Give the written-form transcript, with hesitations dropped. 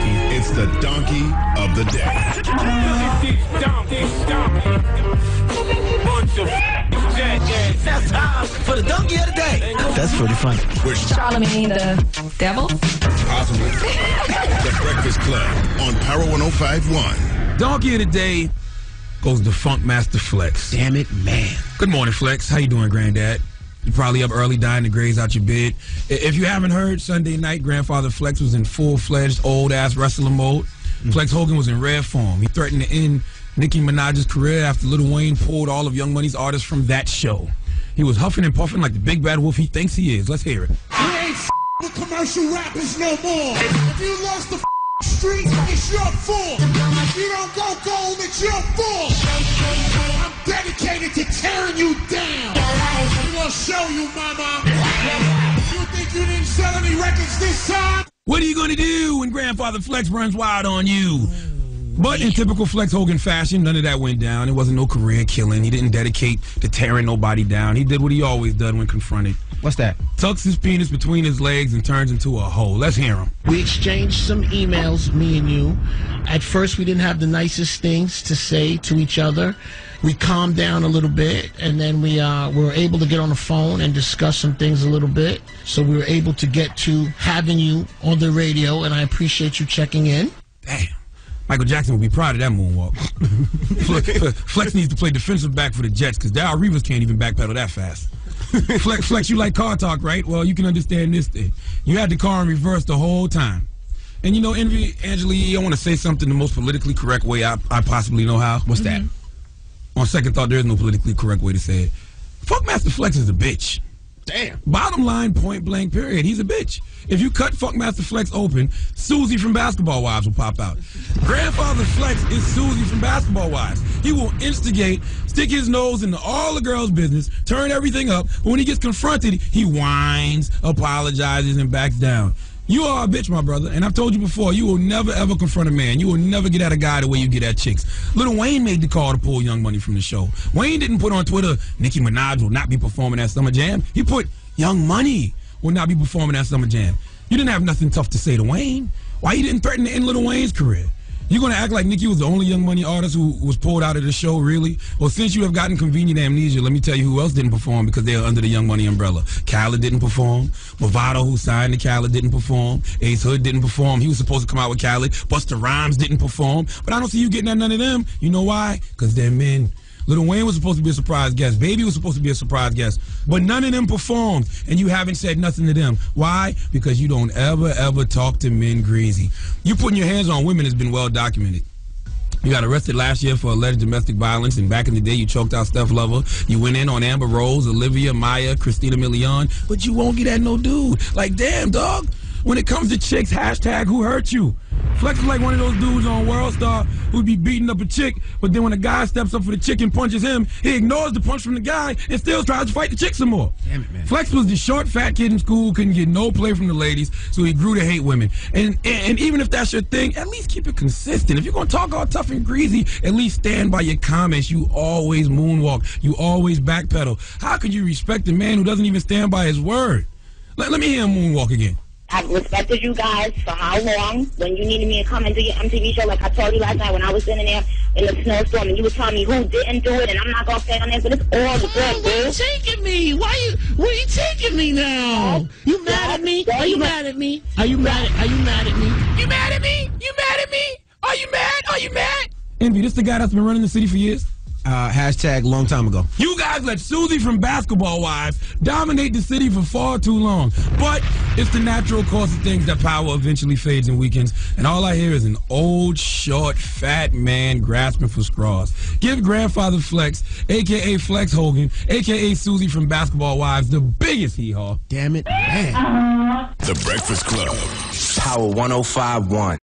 donkey. It's the donkey of the day. That's time for the donkey of the day. That's pretty funny. With Charlamagne the devil? Possibly. The Breakfast Club on Power 105.1. Donkey of the day goes to Funkmaster Flex. Damn it, man. Good morning, Flex. How you doing, Granddad? You're probably up early dying to graze out your bed. If you haven't heard, Sunday night, Grandfather Flex was in full-fledged old-ass wrestling mode. Flex Hogan was in rare form. He threatened to end Nicki Minaj's career after Lil Wayne pulled all of Young Money's artists from that show. He was huffing and puffing like the big bad wolf he thinks he is. Let's hear it. You ain't with commercial rappers no more. If you lost the streets, it's your fault. If you don't go gold, it's your fault. I'm dedicated to tearing you down. I'm gonna show you, mama. You think you didn't sell any records this time? What are you going to do when Grandfather Flex runs wild on you? But in typical Flex Hogan fashion, none of that went down. It wasn't no career killing. He didn't dedicate to tearing nobody down. He did what he always done when confronted. What's that? Tucks his penis between his legs and turns into a hoe. Let's hear him. We exchanged some emails, me and you. At first, we didn't have the nicest things to say to each other. We calmed down a little bit, and then we were able to get on the phone and discuss some things a little bit. So we were able to get to having you on the radio, and I appreciate you checking in. Damn. Michael Jackson would be proud of that moonwalk. Flex needs to play defensive back for the Jets because Darryl Reeves can't even backpedal that fast. Flex, you like car talk, right? Well, you can understand this thing. You had the car in reverse the whole time. And you know, Envy, Angela, I want to say something the most politically correct way I possibly know how. What's that? On second thought, there is no politically correct way to say it. Funkmaster Flex is a bitch. Damn. Bottom line, point blank, period. He's a bitch. If you cut Funkmaster Flex open, Susie from Basketball Wives will pop out. Grandfather Flex is Susie from Basketball Wives. He will instigate, stick his nose into all the girls' business, turn everything up. But when he gets confronted, he whines, apologizes, and backs down. You are a bitch, my brother, and I've told you before, you will never, ever confront a man. You will never get at a guy the way you get at chicks. Lil Wayne made the call to pull Young Money from the show. Wayne didn't put on Twitter, Nicki Minaj will not be performing at Summer Jam. He put, Young Money will not be performing at Summer Jam. You didn't have nothing tough to say to Wayne. Why you didn't threaten to end Lil Wayne's career? You going to act like Nicki was the only Young Money artist who was pulled out of the show, really? Well, since you have gotten convenient amnesia, let me tell you who else didn't perform because they are under the Young Money umbrella. Khaled didn't perform. Bravado, who signed to Khaled, didn't perform. Ace Hood didn't perform. He was supposed to come out with Khaled. Busta Rhymes didn't perform. But I don't see you getting at none of them. You know why? Because they're men. Lil Wayne was supposed to be a surprise guest. Baby was supposed to be a surprise guest. But none of them performed, and you haven't said nothing to them. Why? Because you don't ever talk to men greasy. You putting your hands on women has been well documented. You got arrested last year for alleged domestic violence, and back in the day you choked out Steph Lover. You went in on Amber Rose, Olivia, Maya, Christina Milian, but you won't get at no dude. Like, damn, dog. When it comes to chicks, hashtag who hurt you. Flex is like one of those dudes on World Star who'd be beating up a chick, but then when a guy steps up for the chick and punches him, he ignores the punch from the guy and still tries to fight the chick some more. Damn it, man. Flex was the short, fat kid in school, couldn't get no play from the ladies, so he grew to hate women. And even if that's your thing, at least keep it consistent. If you're going to talk all tough and greasy, at least stand by your comments. You always moonwalk. You always backpedal. How could you respect a man who doesn't even stand by his word? Let me hear him moonwalk again. I've respected you guys for how long? When you needed me to come and do your MTV show, like I told you last night when I was sitting there in the snowstorm and you were telling me who didn't do it, and I'm not going to say on there, but it's all the good, Where you taking me? Where you taking me now? You mad at me? Are you mad at me? Are you mad at me? You mad at me? You mad at me? Are you mad? Are you mad? Envy, this the guy that's been running the city for years? Hashtag long time ago. You guys let Susie from Basketball Wives dominate the city for far too long. But it's the natural course of things that power eventually fades and weakens. And all I hear is an old, short, fat man grasping for straws. Give Grandfather Flex, a.k.a. Flex Hogan, a.k.a. Susie from Basketball Wives, the biggest hee-haw. Damn it, man. The Breakfast Club. Power 105.1.